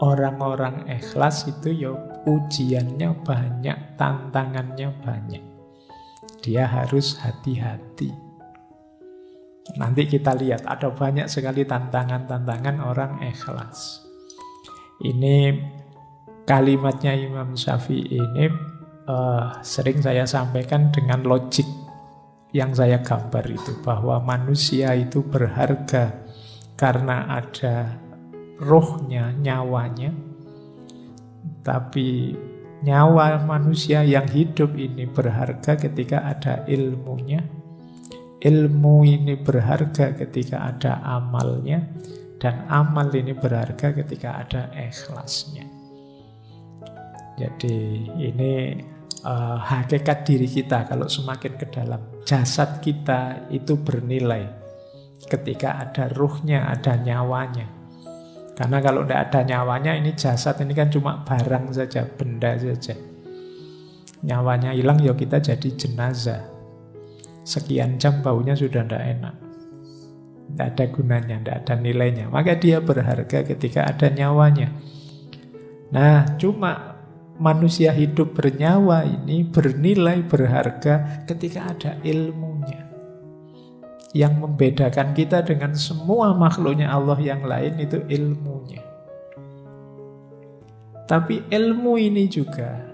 Orang-orang ikhlas itu ya ujiannya banyak, tantangannya banyak. Dia harus hati-hati. Nanti kita lihat ada banyak sekali tantangan-tantangan orang ikhlas. Ini kalimatnya Imam Syafi'i ini sering saya sampaikan dengan logik yang saya gambar itu, bahwa manusia itu berharga karena ada rohnya, nyawanya. Tapi nyawa manusia yang hidup ini berharga ketika ada ilmunya. Ilmu ini berharga ketika ada amalnya. Dan amal ini berharga ketika ada ikhlasnya. Jadi ini hakikat diri kita kalau semakin ke dalam. Jasad kita itu bernilai ketika ada ruhnya, ada nyawanya. Karena kalau tidak ada nyawanya, ini jasad ini kan cuma barang saja, benda saja. Nyawanya hilang, ya kita jadi jenazah. Sekian jam baunya sudah tidak enak. Tidak ada gunanya, tidak ada nilainya. Maka dia berharga ketika ada nyawanya. Nah, cuma manusia hidup bernyawa ini bernilai, berharga ketika ada ilmunya. Yang membedakan kita dengan semua makhluknya Allah yang lain itu ilmunya. Tapi ilmu ini juga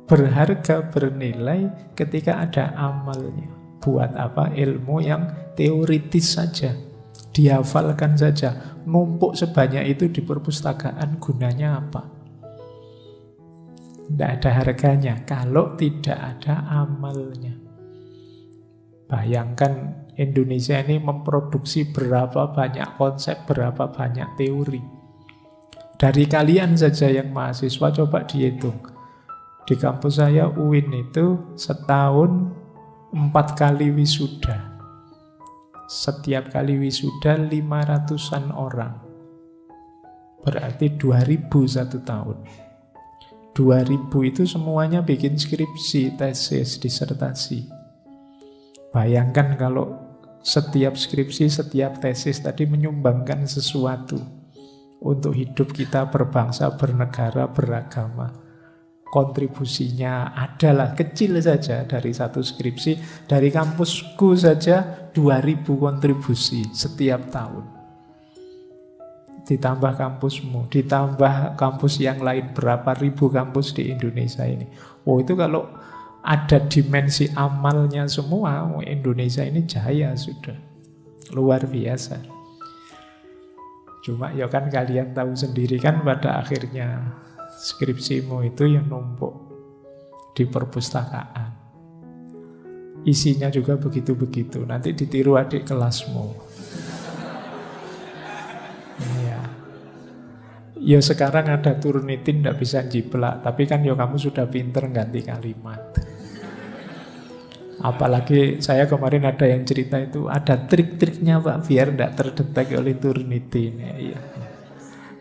berharga, bernilai ketika ada amalnya. Buat apa? Ilmu yang teoritis saja, dihafalkan saja, numpuk sebanyak itu di perpustakaan, gunanya apa? Tidak ada harganya kalau tidak ada amalnya. Bayangkan Indonesia ini memproduksi berapa banyak konsep, berapa banyak teori. Dari kalian saja yang mahasiswa, coba dihitung. Di kampus saya UIN itu setahun 4 kali wisuda. Setiap kali wisuda 500-an orang. Berarti 2000 satu tahun. 2000 itu semuanya bikin skripsi, tesis, disertasi. Bayangkan kalau setiap skripsi, setiap tesis tadi menyumbangkan sesuatu untuk hidup kita berbangsa, bernegara, beragama. Kontribusinya adalah kecil saja dari satu skripsi. Dari kampusku saja 2000 kontribusi setiap tahun. Ditambah kampusmu, ditambah kampus yang lain, berapa ribu kampus di Indonesia ini. Oh, itu kalau ada dimensi amalnya semua, Indonesia ini jaya sudah. Luar biasa. Cuma ya kan kalian tahu sendiri kan pada akhirnya skripsimu itu yang numpuk di perpustakaan. Isinya juga begitu-begitu. Nanti ditiru adik kelasmu. Iya. Ya sekarang ada Turnitin tidak bisa jiplak, tapi kan ya kamu sudah pinter ganti kalimat. Apalagi saya kemarin ada yang cerita itu ada trik-triknya Pak biar tidak terdetek oleh Turnitin. Ya,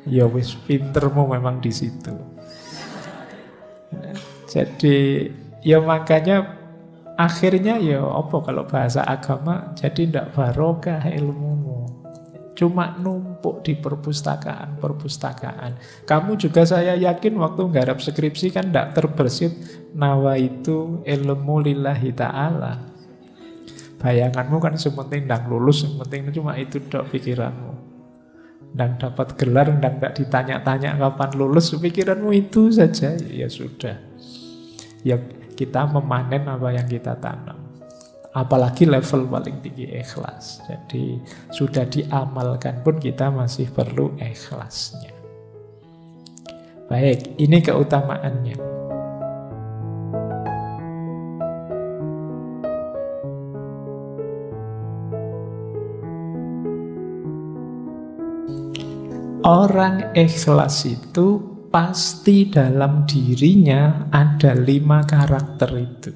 ya wis pintermu memang di situ. Jadi ya makanya akhirnya ya apa kalau bahasa agama jadi tidak barokah ilmumu. Cuma numpuk di perpustakaan. Kamu juga saya yakin waktu nggarap skripsi kan tidak terbersit nawaitu ilmu lillahi ta'ala. Bayanganmu kan sementing ndang lulus, sementing cuma itu dok pikiranmu. Ndang dapat gelar, ndang tidak ditanya-tanya kapan lulus, pikiranmu itu saja, ya sudah. Ya kita memanen apa yang kita tanam. Apalagi level paling tinggi ikhlas. Jadi sudah diamalkan pun kita masih perlu ikhlasnya. Baik, ini keutamaannya. Orang ikhlas itu pasti dalam dirinya ada 5 karakter itu.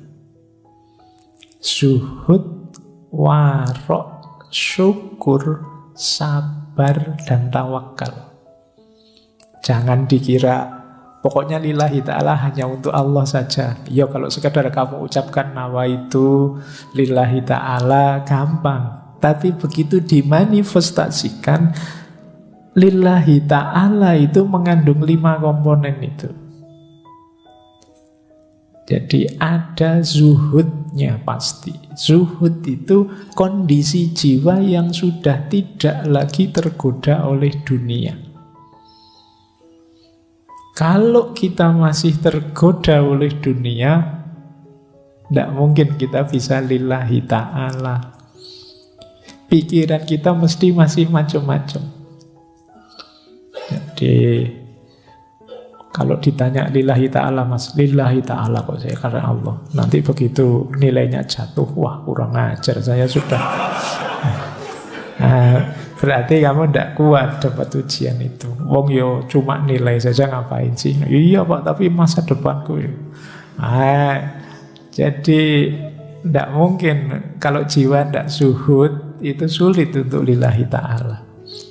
Zuhud, warok, syukur, sabar, dan tawakal. Jangan dikira pokoknya lillahi ta'ala hanya untuk Allah saja. Ya kalau sekadar kamu ucapkan nawaitu lillahi ta'ala gampang. Tapi begitu dimanifestasikan lillahi ta'ala itu mengandung 5 komponen itu. Jadi ada zuhudnya pasti. Zuhud itu kondisi jiwa yang sudah tidak lagi tergoda oleh dunia. Kalau kita masih tergoda oleh dunia, tidak mungkin kita bisa lillahi ta'ala. Pikiran kita mesti masih macam-macam. Jadi kalau ditanya lillahi ta'ala, mas, lillahi ta'ala kok saya karena Allah. Nanti begitu nilainya jatuh, wah kurang ajar, saya sudah. Berarti kamu tidak kuat dapat ujian itu. Wong yo cuma nilai saja ngapain sih? Iya Pak, tapi masa depanku. Jadi tidak mungkin kalau jiwa tidak zuhud, itu sulit untuk lillahi ta'ala.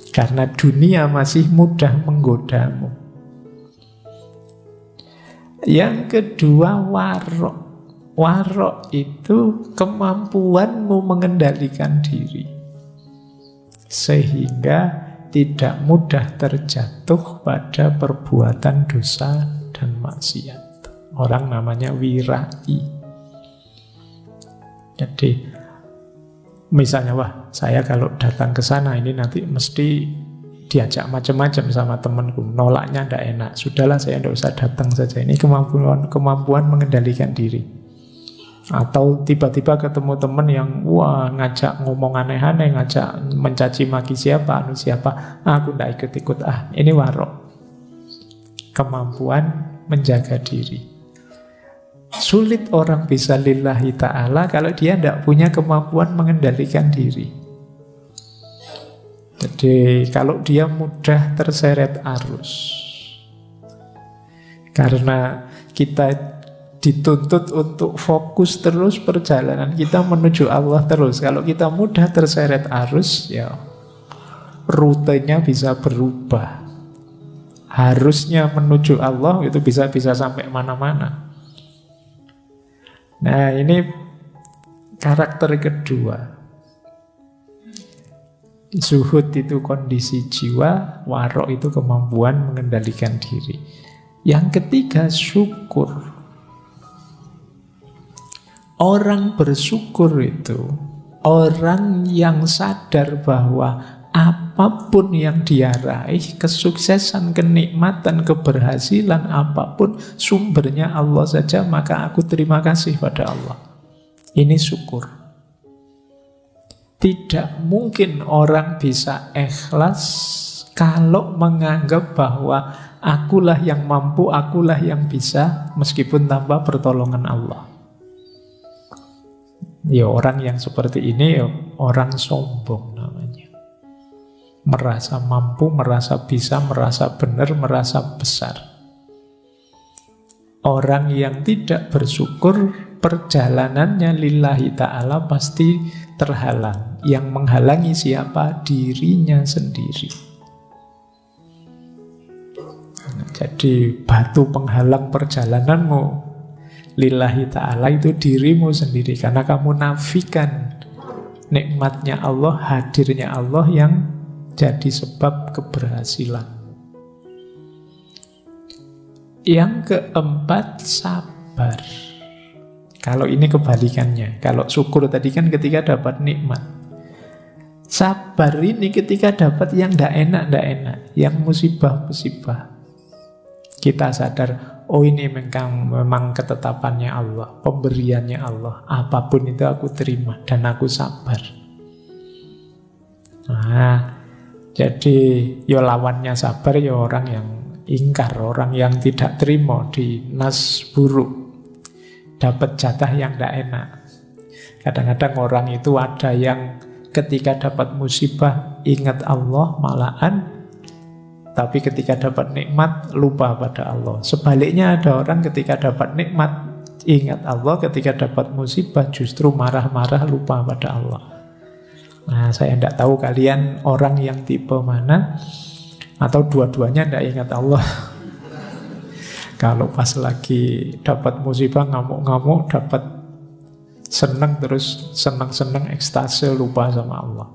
Karena dunia masih mudah menggodamu. Yang kedua warok. Warok itu kemampuanmu mengendalikan diri, sehingga tidak mudah terjatuh pada perbuatan dosa dan maksiat. Orang namanya wirai. Jadi misalnya, wah saya kalau datang ke sana ini nanti mesti diajak macam-macam sama temanku, nolaknya ndak enak. Sudahlah saya ndak usah datang saja. Ini kemampuan mengendalikan diri. Atau tiba-tiba ketemu teman yang wah ngajak ngomong aneh-aneh, ngajak mencaci maki siapa, aku ndak ikut-ikut. Ini warok. Kemampuan menjaga diri. Sulit orang bisa lillahi ta'ala kalau dia ndak punya kemampuan mengendalikan diri. Jadi kalau dia mudah terseret arus, karena kita dituntut untuk fokus terus perjalanan kita menuju Allah terus. Kalau kita mudah terseret arus, ya rutenya bisa berubah. Harusnya menuju Allah itu bisa sampai mana-mana. Nah, ini karakter kedua. Zuhud itu kondisi jiwa, warok itu kemampuan mengendalikan diri. Yang ketiga, syukur. Orang bersyukur itu orang yang sadar bahwa apapun yang dia raih, kesuksesan, kenikmatan, keberhasilan apapun, sumbernya Allah saja, maka aku terima kasih pada Allah. Ini syukur. Tidak mungkin orang bisa ikhlas kalau menganggap bahwa akulah yang mampu, akulah yang bisa, meskipun tanpa pertolongan Allah. Ya orang yang seperti ini ya orang sombong namanya. Merasa mampu, merasa bisa, merasa benar, merasa besar. Orang yang tidak bersyukur, perjalanannya lillahi ta'ala pasti terhalang. Yang menghalangi siapa? Dirinya sendiri. Jadi batu penghalang perjalananmu lillahi ta'ala itu dirimu sendiri. Karena kamu nafikan nikmatnya Allah, hadirnya Allah yang jadi sebab keberhasilan. Yang keempat, sabar. Kalau ini kebalikannya. Kalau syukur tadi kan ketika dapat nikmat. Sabar ini ketika dapat yang tidak enak, yang musibah-musibah. Kita sadar, oh ini memang ketetapannya Allah, pemberiannya Allah. Apapun itu aku terima dan aku sabar. Nah, jadi yo lawannya sabar ya orang yang ingkar, orang yang tidak terima di nas buruk. Dapat jatah yang tidak enak. Kadang-kadang orang itu ada yang ketika dapat musibah ingat Allah malahan, tapi ketika dapat nikmat lupa pada Allah. Sebaliknya ada orang ketika dapat nikmat ingat Allah, ketika dapat musibah justru marah-marah lupa pada Allah. Nah, saya tidak tahu kalian orang yang tipe mana, atau dua-duanya tidak ingat Allah. Kalau pas lagi dapat musibah ngamuk-ngamuk, dapat senang terus senang-senang ekstase lupa sama Allah.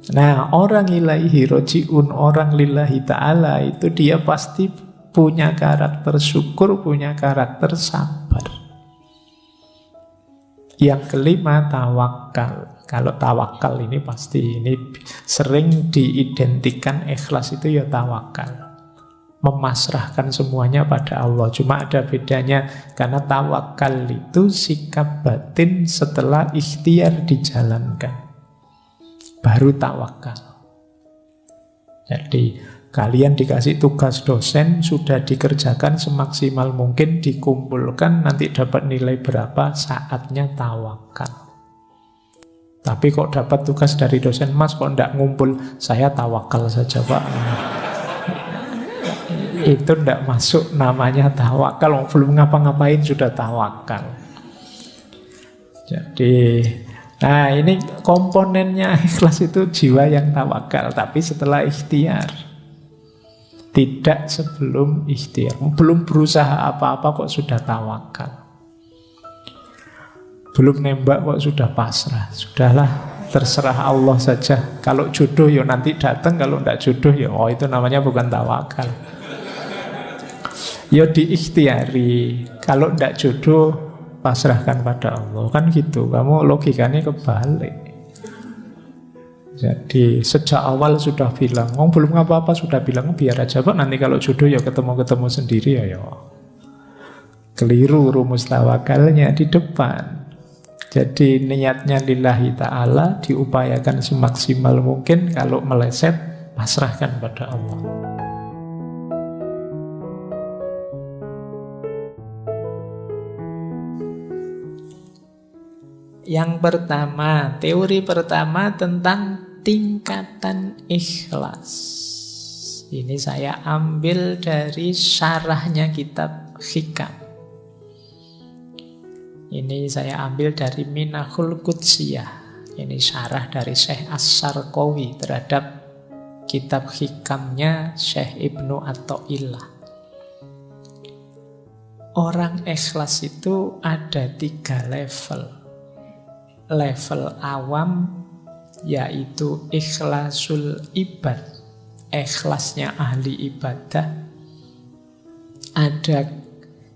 Nah, orang ilaihi roji'un, orang lillahi ta'ala, itu dia pasti punya karakter syukur, punya karakter sabar. Yang kelima, tawakal. Kalau tawakal ini pasti, ini sering diidentikan ikhlas itu ya tawakal. Memasrahkan semuanya pada Allah. Cuma ada bedanya, karena tawakal itu sikap batin setelah ikhtiar dijalankan. Baru tawakal. Jadi kalian dikasih tugas dosen, sudah dikerjakan semaksimal mungkin, dikumpulkan, nanti dapat nilai berapa, saatnya tawakal. Tapi kok dapat tugas dari dosen, Mas kok enggak ngumpul, saya tawakal saja Pak. Itu enggak masuk namanya tawakal, belum ngapa-ngapain sudah tawakal. Jadi nah ini komponennya ikhlas itu jiwa yang tawakal, tapi setelah ikhtiar. Tidak sebelum ikhtiar. Belum berusaha apa-apa kok sudah tawakal. Belum nembak kok sudah pasrah. Sudahlah, terserah Allah saja. Kalau jodoh ya nanti datang, kalau tidak jodoh ya oh itu namanya bukan tawakal. Ya diikhtiari. Kalau tidak jodoh pasrahkan pada Allah. Kan gitu, kamu logikanya kebalik. Jadi sejak awal sudah bilang, belum apa-apa sudah bilang, biar aja Pak, nanti kalau jodoh ya ketemu-ketemu sendiri ya. Keliru rumus tawakalnya di depan. Jadi niatnya lillahi ta'ala, diupayakan semaksimal mungkin, kalau meleset pasrahkan pada Allah. Yang pertama, teori pertama tentang tingkatan ikhlas. Ini saya ambil dari syarahnya kitab Hikam. Ini saya ambil dari Minahul Qudsiyah. Ini syarah dari Syekh As-Sarqawi terhadap kitab Hikamnya Syekh Ibnu Athaillah. Orang ikhlas itu ada 3 level. Level awam yaitu ikhlasul ibad, ikhlasnya ahli ibadah. Ada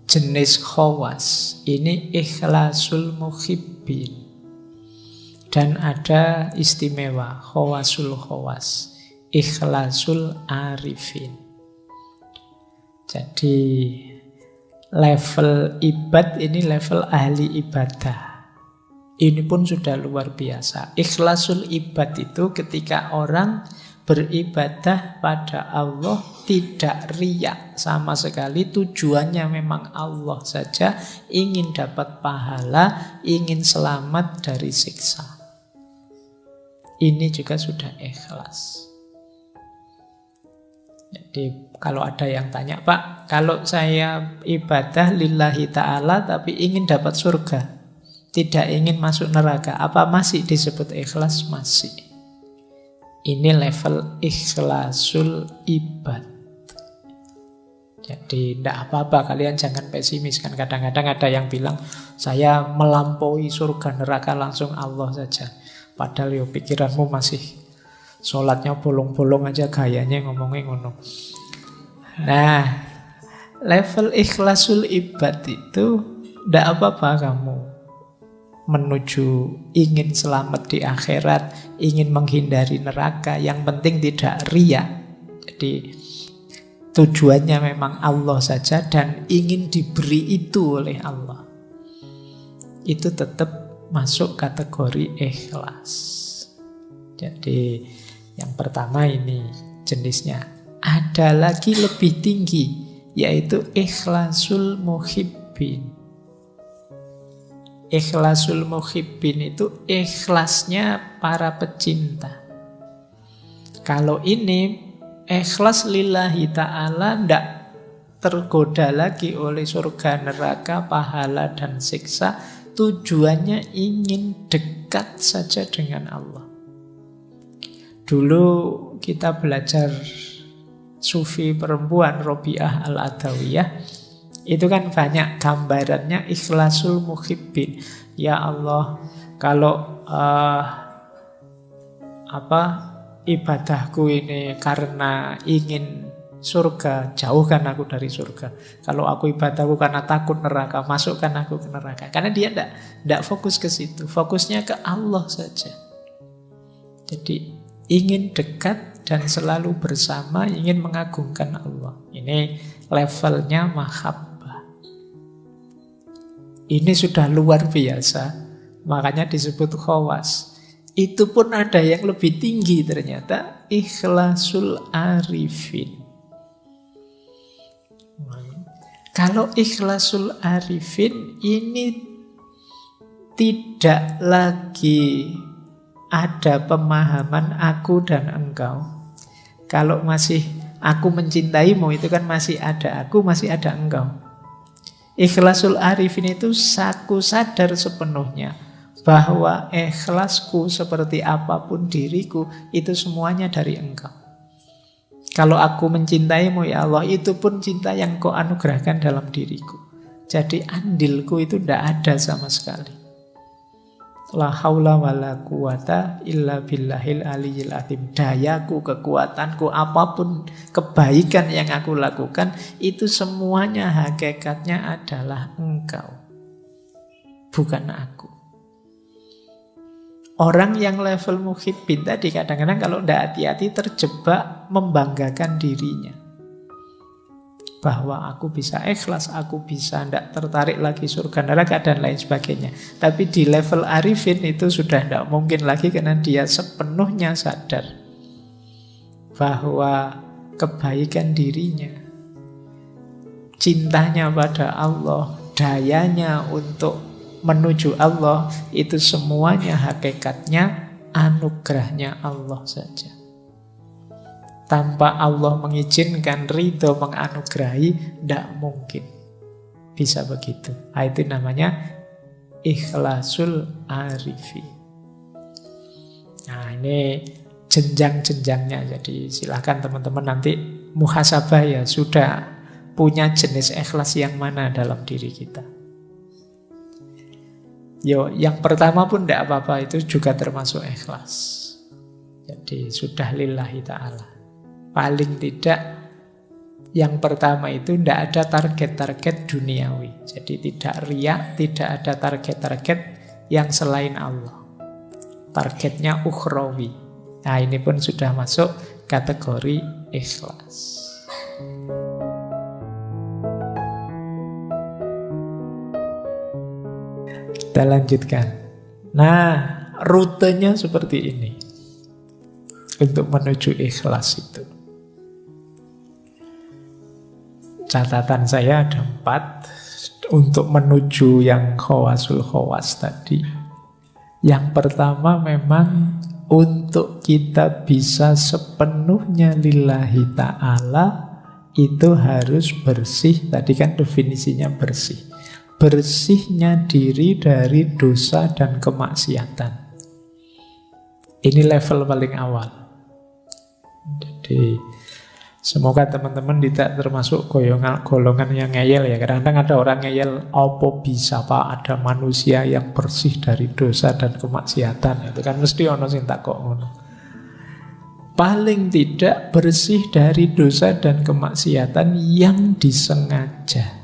jenis khawas, ini ikhlasul muhibbin. Dan ada istimewa, khawasul khawas, ikhlasul arifin. Jadi level ibad ini level ahli ibadah. Ini pun sudah luar biasa. Ikhlasul ibad itu ketika orang beribadah pada Allah tidak riya sama sekali, tujuannya memang Allah saja, ingin dapat pahala, ingin selamat dari siksa. Ini juga sudah ikhlas. Jadi kalau ada yang tanya, Pak, kalau saya ibadah lillahi ta'ala tapi ingin dapat surga, tidak ingin masuk neraka, apa masih disebut ikhlas? Masih. Ini level ikhlasul ibad. Jadi tidak apa-apa, kalian jangan pesimis. Kan kadang-kadang ada yang bilang, saya melampaui surga neraka langsung Allah saja. Padahal yo pikiranmu masih sholatnya bolong-bolong aja, gayanya ngomongnya ngono. Nah, level ikhlasul ibad itu tidak apa-apa kamu menuju ingin selamat di akhirat, ingin menghindari neraka, yang penting tidak riya. Jadi tujuannya memang Allah saja dan ingin diberi itu oleh Allah. Itu tetap masuk kategori ikhlas. Jadi yang pertama ini jenisnya. Ada lagi lebih tinggi, yaitu ikhlasul muhibbin. Ikhlasul muhibbin itu ikhlasnya para pecinta. Kalau ini ikhlas lillahi ta'ala, tidak tergoda lagi oleh surga, neraka, pahala, dan siksa. Tujuannya ingin dekat saja dengan Allah. Dulu kita belajar sufi perempuan Robiah Al-Adawiyah. Itu kan banyak gambarannya ikhlasul muhibbin. Ya Allah, kalau ibadahku ini karena ingin surga, jauhkan aku dari surga. Kalau aku ibadahku karena takut neraka, masukkan aku ke neraka. Karena dia tidak fokus ke situ, fokusnya ke Allah saja. Jadi ingin dekat dan selalu bersama, ingin mengagungkan Allah. Ini levelnya mahabbah. Ini sudah luar biasa, makanya disebut khawas. Itu pun ada yang lebih tinggi ternyata, ikhlasul arifin. Kalau ikhlasul arifin ini tidak lagi ada pemahaman aku dan engkau. Kalau masih aku mencintaimu, itu kan masih ada aku, masih ada engkau. Ikhlasul arifin itu aku sadar sepenuhnya bahwa ikhlasku seperti apapun diriku itu semuanya dari engkau. Kalau aku mencintaimu ya Allah, itu pun cinta yang kau anugerahkan dalam diriku. Jadi andilku itu tidak ada sama sekali. La haula wa la quwata illa billahil aliyyil azim. Dayaku, kekuatanku, apapun kebaikan yang aku lakukan, itu semuanya hakikatnya adalah engkau, bukan aku. Orang yang level muhibbin tadi kadang-kadang kalau tidak hati-hati terjebak membanggakan dirinya. Bahwa aku bisa ikhlas, aku bisa tidak tertarik lagi surga neraka dan lain sebagainya. Tapi di level arifin itu sudah tidak mungkin lagi karena dia sepenuhnya sadar bahwa kebaikan dirinya, cintanya pada Allah, dayanya untuk menuju Allah, itu semuanya hakikatnya anugerahnya Allah saja. Tanpa Allah mengizinkan, ridho, menganugerahi, tidak mungkin bisa begitu. Itu namanya ikhlasul arifi. Nah, ini jenjang-jenjangnya. Jadi silakan teman-teman nanti muhasabah ya, sudah punya jenis ikhlas yang mana dalam diri kita. Yang pertama pun tidak apa-apa, itu juga termasuk ikhlas. Jadi sudah lillahi ta'ala. Paling tidak yang pertama itu tidak ada target-target duniawi. Jadi tidak riya, tidak ada target-target yang selain Allah. Targetnya ukhrawi. Nah, ini pun sudah masuk kategori ikhlas. Kita lanjutkan. Nah, rutenya seperti ini untuk menuju ikhlas itu. Catatan saya ada 4 untuk menuju yang khawasul khawas tadi. Yang pertama memang untuk kita bisa sepenuhnya lillahi ta'ala itu harus bersih. Tadi kan definisinya bersih. Bersihnya diri dari dosa dan kemaksiatan. Ini level paling awal. Jadi semoga teman-teman tidak termasuk golongan yang ngeyel ya. Kadang-kadang ada orang ngeyel, apa bisa Pak ada manusia yang bersih dari dosa dan kemaksiatan. Itu kan mesti ono sing takok ngono. Paling tidak bersih dari dosa dan kemaksiatan yang disengaja.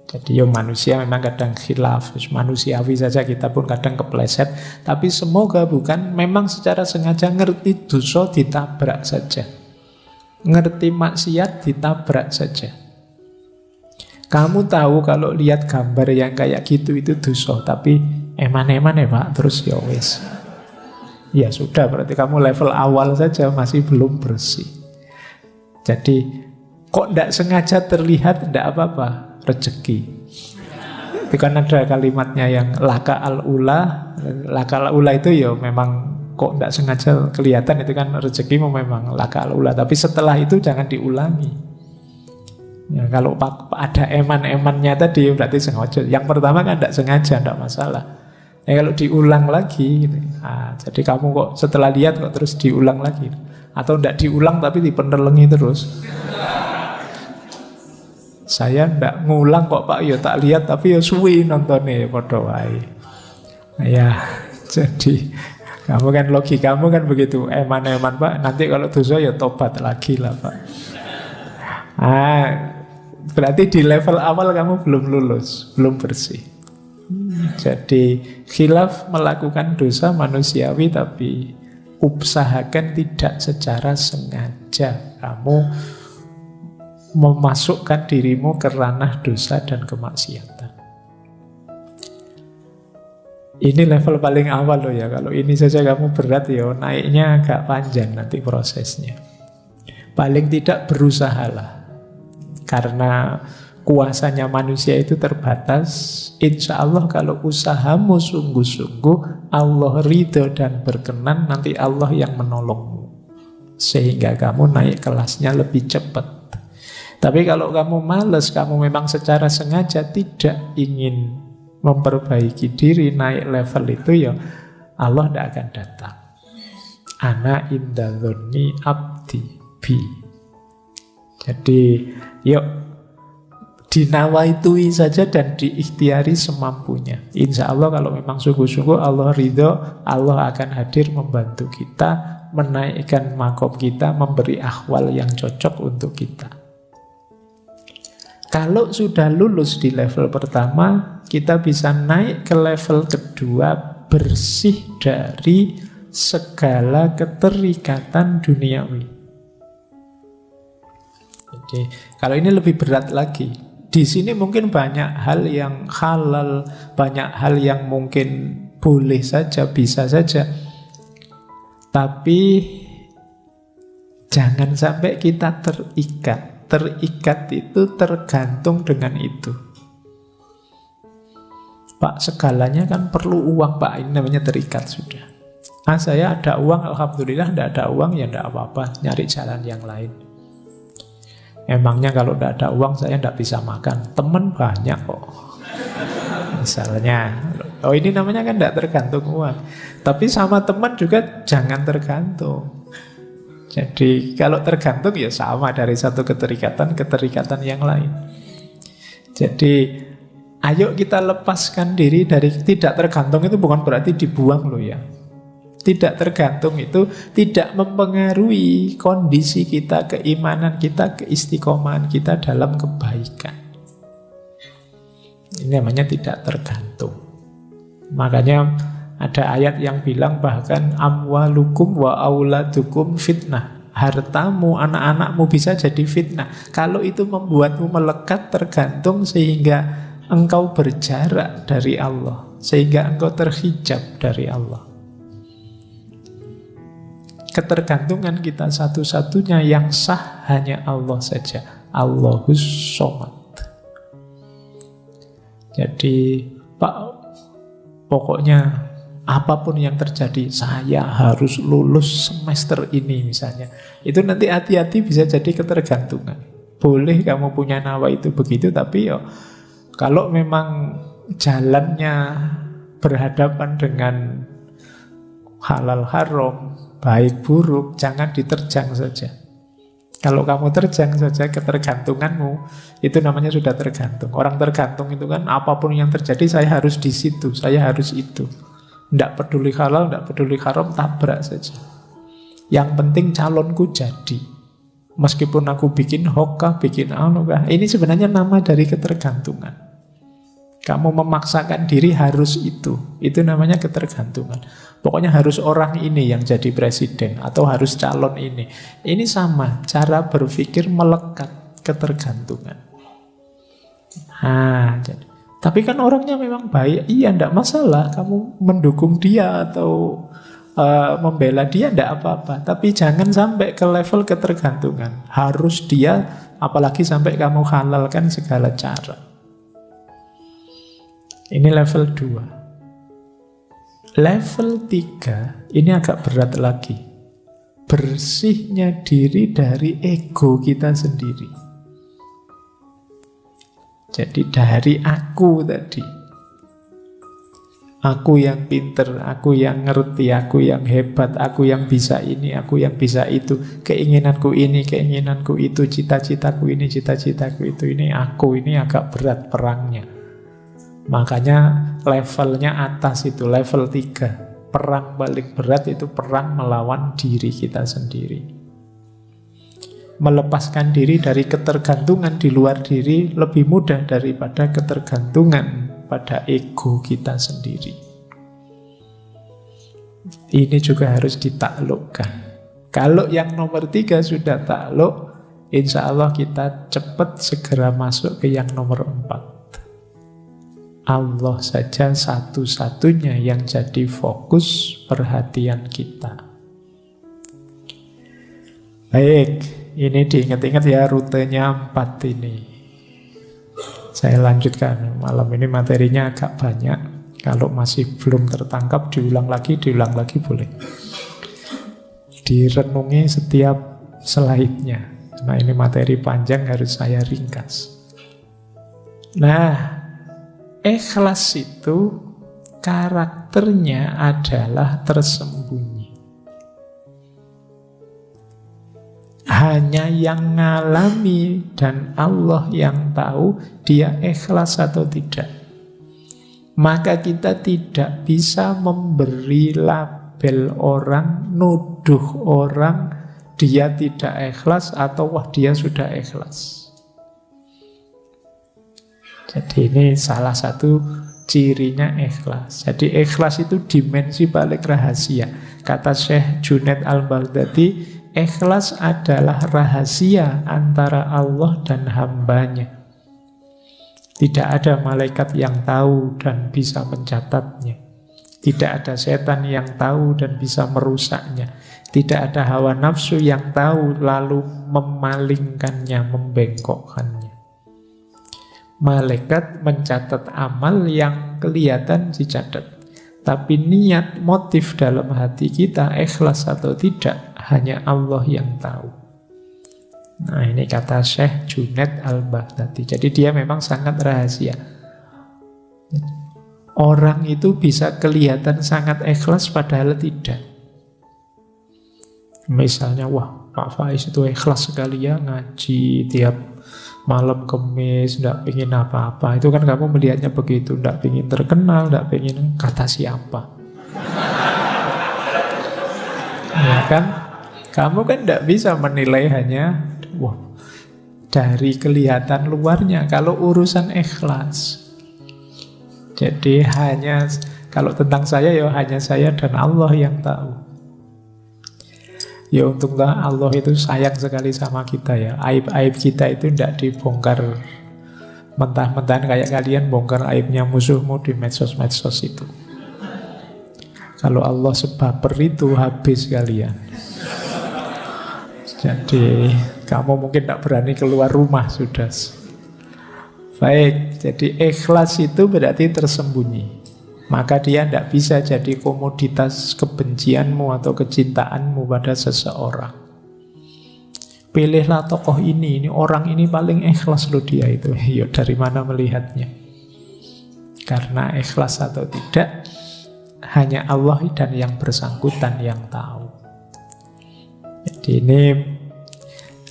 Jadi manusia memang kadang khilaf, manusiawi saja kita pun kadang kepleset. Tapi semoga bukan memang secara sengaja ngerti dosa ditabrak saja, ngerti maksiat ditabrak saja. Kamu tahu kalau lihat gambar yang kayak gitu itu dosa, tapi eman-eman ya Pak, terus ya wis. Ya sudah, berarti kamu level awal saja masih belum bersih. Jadi kok tidak sengaja terlihat tidak apa-apa. Rezeki. Itu kan ada kalimatnya yang laka al-ula. Laka al-ula itu ya memang kok tidak sengaja kelihatan, itu kan rezekimu memang laka al-ula. Tapi setelah itu jangan diulangi. Ya, kalau ada eman-emannya tadi berarti sengaja. Yang pertama kan tidak sengaja, tidak masalah. Ya, kalau diulang lagi gitu. Nah, jadi kamu kok setelah lihat kok terus diulang lagi. Atau tidak diulang tapi dipenelengi terus. Saya ndak ngulang kok Pak, ya tak lihat tapi ya suwi nontonnya padha wae. Ya, jadi Kamu kan logikamu kan begitu, eman-eman Pak, nanti kalau dosa ya tobat lagi lah Pak. Berarti di level awal kamu belum lulus, belum bersih. Jadi khilaf melakukan dosa manusiawi, tapi usahakan tidak secara sengaja kamu memasukkan dirimu ke ranah dosa dan kemaksiatan. Ini level paling awal loh ya. Kalau ini saja kamu berat ya, naiknya agak panjang nanti prosesnya. Paling tidak berusahalah. Karena kuasanya manusia itu terbatas. Insya Allah kalau usahamu sungguh-sungguh, Allah ridho dan berkenan, nanti Allah yang menolongmu. Sehingga kamu naik kelasnya lebih cepat. Tapi kalau kamu malas, kamu memang secara sengaja tidak ingin memperbaiki diri, naik level itu, ya Allah tidak akan datang. Ana inda dzonni abdi bi. Jadi yuk dinawaitui saja dan diikhtiari semampunya. Insya Allah kalau memang sungguh-sungguh Allah ridho, Allah akan hadir membantu kita, menaikkan makom kita, memberi ahwal yang cocok untuk kita. Kalau sudah lulus di level pertama, kita bisa naik ke level kedua, bersih dari segala keterikatan duniawi. Jadi, kalau ini lebih berat lagi. Di sini mungkin banyak hal yang halal, banyak hal yang mungkin boleh saja, bisa saja. Tapi jangan sampai kita terikat. Terikat itu tergantung dengan itu. Pak, segalanya kan perlu uang Pak, ini namanya terikat sudah. Saya ada uang, alhamdulillah. Tidak ada uang, ya tidak apa-apa, nyari jalan yang lain. Emangnya kalau tidak ada uang saya tidak bisa makan? Teman banyak kok. Misalnya, ini namanya kan tidak tergantung uang. Tapi sama teman juga jangan tergantung. Jadi kalau tergantung ya sama, dari satu keterikatan yang lain. Jadi ayo kita lepaskan diri dari tidak tergantung. Itu bukan berarti dibuang loh ya. Tidak tergantung itu tidak mempengaruhi kondisi kita, keimanan kita, keistiqomahan kita dalam kebaikan. Ini namanya tidak tergantung. Makanya ada ayat yang bilang bahkan amwalukum wa auladukum fitnah. Hartamu, anak-anakmu bisa jadi fitnah. Kalau itu membuatmu melekat, tergantung, sehingga engkau berjarak dari Allah, sehingga engkau terhijab dari Allah. Ketergantungan kita satu-satunya yang sah hanya Allah saja. Allahus Somad. Jadi Pak, pokoknya apapun yang terjadi, saya harus lulus semester ini misalnya. Itu nanti hati-hati bisa jadi ketergantungan. Boleh kamu punya nawa itu begitu, tapi ya kalau memang jalannya berhadapan dengan halal haram, baik buruk, jangan diterjang saja. Kalau kamu terjang saja ketergantunganmu, itu namanya sudah tergantung. Orang tergantung itu kan apapun yang terjadi saya harus di situ, saya harus itu. Tidak peduli halal, tidak peduli haram, tabrak saja. Yang penting calonku jadi. Meskipun aku bikin hokkah, bikin anukah, ini sebenarnya nama dari ketergantungan. Kamu memaksakan diri harus itu namanya ketergantungan. Pokoknya harus orang ini yang jadi presiden, atau harus calon ini. Ini sama, cara berpikir melekat, ketergantungan. Jadi tapi kan orangnya memang baik, iya tidak masalah. Kamu mendukung dia atau membela dia, tidak apa-apa. Tapi jangan sampai ke level ketergantungan. Harus dia, apalagi sampai kamu halalkan segala cara. Ini level 2. Level 3, ini agak berat lagi. Bersihnya diri dari ego kita sendiri. Jadi dari aku tadi. Aku yang pinter, aku yang ngerti, aku yang hebat, aku yang bisa ini, aku yang bisa itu. Keinginanku ini, keinginanku itu, cita-citaku ini, cita-citaku itu. Ini aku, ini agak berat perangnya. Makanya levelnya atas itu, level 3. Perang paling berat itu perang melawan diri kita sendiri. Melepaskan diri dari ketergantungan di luar diri lebih mudah daripada ketergantungan pada ego kita sendiri. Ini juga harus ditaklukkan. Kalau yang nomor 3 sudah takluk, insya Allah kita cepat segera masuk ke yang nomor 4. Allah saja satu-satunya yang jadi fokus perhatian kita. Baik, ini diingat-ingat ya rutenya 4 ini. Saya lanjutkan, malam ini materinya agak banyak. Kalau masih belum tertangkap, diulang lagi boleh. Direnungi setiap slide-nya. Nah, ini materi panjang harus saya ringkas. Nah, ikhlas itu karakternya adalah tersembunyi. Hanya yang ngalami dan Allah yang tahu dia ikhlas atau tidak. Maka kita tidak bisa memberi label orang, nuduh orang dia tidak ikhlas atau wah dia sudah ikhlas. Jadi ini salah satu cirinya ikhlas. Jadi ikhlas itu dimensi balik rahasia. Kata Syekh Junaid Al-Baghdadi, ikhlas adalah rahasia antara Allah dan hambanya. Tidak ada malaikat yang tahu dan bisa mencatatnya. Tidak ada setan yang tahu dan bisa merusaknya. Tidak ada hawa nafsu yang tahu lalu memalingkannya, membengkokkannya. Malaikat mencatat amal yang kelihatan dicatat. Tapi niat, motif dalam hati kita ikhlas atau tidak, hanya Allah yang tahu. Nah, ini kata Syekh Junaid Al-Baghdadi. Jadi dia memang sangat rahasia. Orang itu bisa kelihatan sangat ikhlas padahal tidak. Misalnya, wah Pak Faiz itu ikhlas sekali ya, ngaji tiap malam Kemis, tidak ingin apa-apa. Itu kan kamu melihatnya begitu, tidak ingin terkenal, tidak ingin kata siapa. Ya kan? Kamu kan tidak bisa menilai hanya wah, dari kelihatan luarnya. Kalau urusan ikhlas, jadi hanya kalau tentang saya ya hanya saya dan Allah yang tahu. Ya untunglah Allah itu sayang sekali sama kita ya. Aib-aib kita itu tidak dibongkar mentah-mentahan kayak kalian bongkar aibnya musuhmu di medsos-medsos itu. Kalau Allah sebaper itu habis kalian. Jadi kamu mungkin tidak berani keluar rumah sudah. Baik, jadi ikhlas itu berarti tersembunyi. Maka dia tidak bisa jadi komoditas kebencianmu atau kecintaanmu pada seseorang. Pilihlah tokoh ini orang ini paling ikhlas loh dia itu. Ya dari mana melihatnya? Karena ikhlas atau tidak, hanya Allah dan yang bersangkutan yang tahu. Jadi ini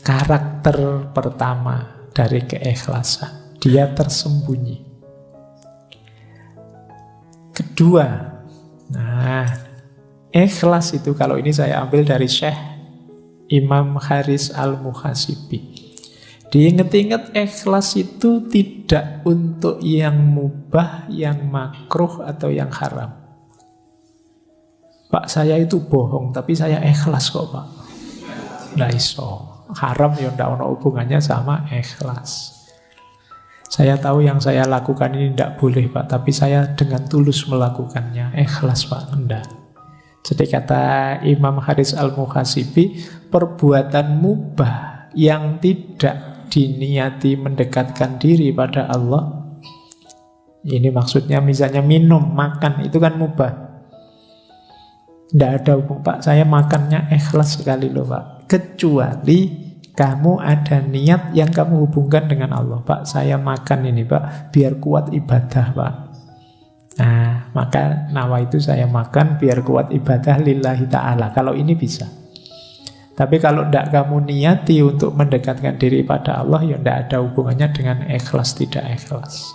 karakter pertama dari keikhlasan. Dia tersembunyi. Kedua, nah, ikhlas itu kalau ini saya ambil dari Syekh Imam Haris Al-Muhasibi. Diingat-ingat ikhlas itu tidak untuk yang mubah, yang makruh atau yang haram. Pak saya itu bohong, tapi saya ikhlas kok Pak. Nggak iso. Haram ya nggak ada hubungannya sama ikhlas. Saya tahu yang saya lakukan ini tidak boleh Pak, tapi saya dengan tulus melakukannya. Ikhlas Pak, enggak. Jadi kata Imam Haris Al-Muhasibi, perbuatan mubah yang tidak diniati mendekatkan diri pada Allah, ini maksudnya misalnya minum, makan, itu kan mubah. Tidak ada hubung Pak, saya makannya ikhlas sekali loh Pak. Kecuali kamu ada niat yang kamu hubungkan dengan Allah. Pak, saya makan ini Pak, biar kuat ibadah Pak. Nah, maka nawa itu saya makan biar kuat ibadah lillahi ta'ala. Kalau ini bisa. Tapi kalau tidak kamu niati untuk mendekatkan diri pada Allah, ya tidak ada hubungannya dengan ikhlas tidak ikhlas.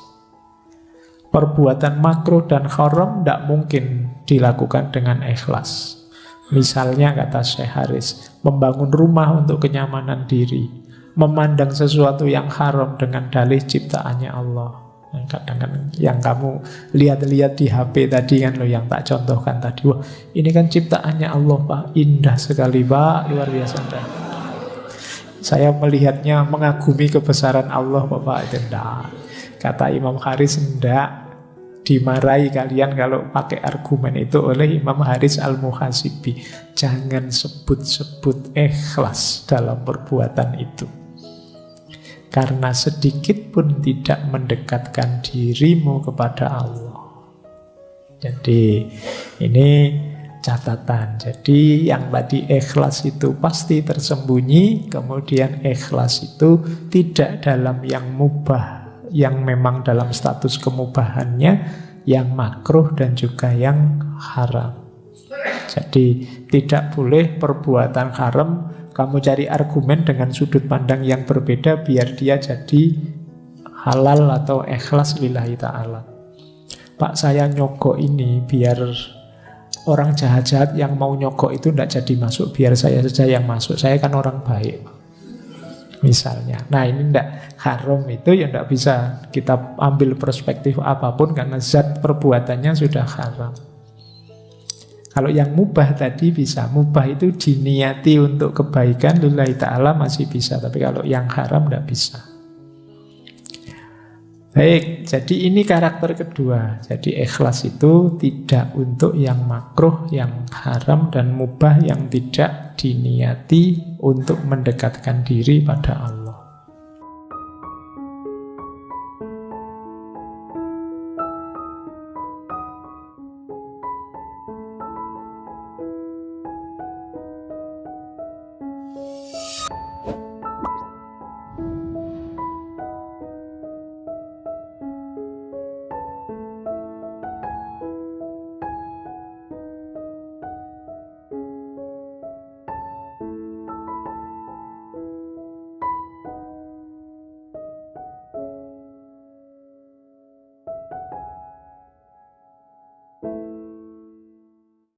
Perbuatan makruh dan haram tidak mungkin dilakukan dengan ikhlas. Misalnya kata Syekh Haris, membangun rumah untuk kenyamanan diri, memandang sesuatu yang haram dengan dalih ciptaannya Allah. Kadang-kadang yang kamu lihat-lihat di HP tadi kan, yang tak contohkan tadi, wah ini kan ciptaannya Allah Pak, indah sekali Pak, luar biasa indah. Saya melihatnya mengagumi kebesaran Allah Bapak, itu enggak. Kata Imam Haris, enggak. Dimarahi kalian kalau pakai argumen itu oleh Imam Haris Al-Muhasibi. Jangan sebut-sebut ikhlas dalam perbuatan itu, karena sedikit pun tidak mendekatkan dirimu kepada Allah. Jadi ini catatan. Jadi yang tadi ikhlas itu pasti tersembunyi, kemudian ikhlas itu tidak dalam yang mubah, yang memang dalam status kemubahannya, yang makruh dan juga yang haram. Jadi tidak boleh perbuatan haram kamu cari argumen dengan sudut pandang yang berbeda biar dia jadi halal atau ikhlas lillahi ta'ala. Pak, saya nyogok ini biar orang jahat-jahat yang mau nyogok itu tidak jadi masuk, biar saya saja yang masuk, saya kan orang baik misalnya. Nah ini tidak haram, itu ya tidak bisa kita ambil perspektif apapun karena zat perbuatannya sudah haram. Kalau yang mubah tadi bisa, mubah itu diniati untuk kebaikan lillahi ta'ala masih bisa, tapi kalau yang haram tidak bisa. Baik, jadi ini karakter kedua. Jadi ikhlas itu tidak untuk yang makruh, yang haram dan mubah yang tidak diniati untuk mendekatkan diri pada Allah.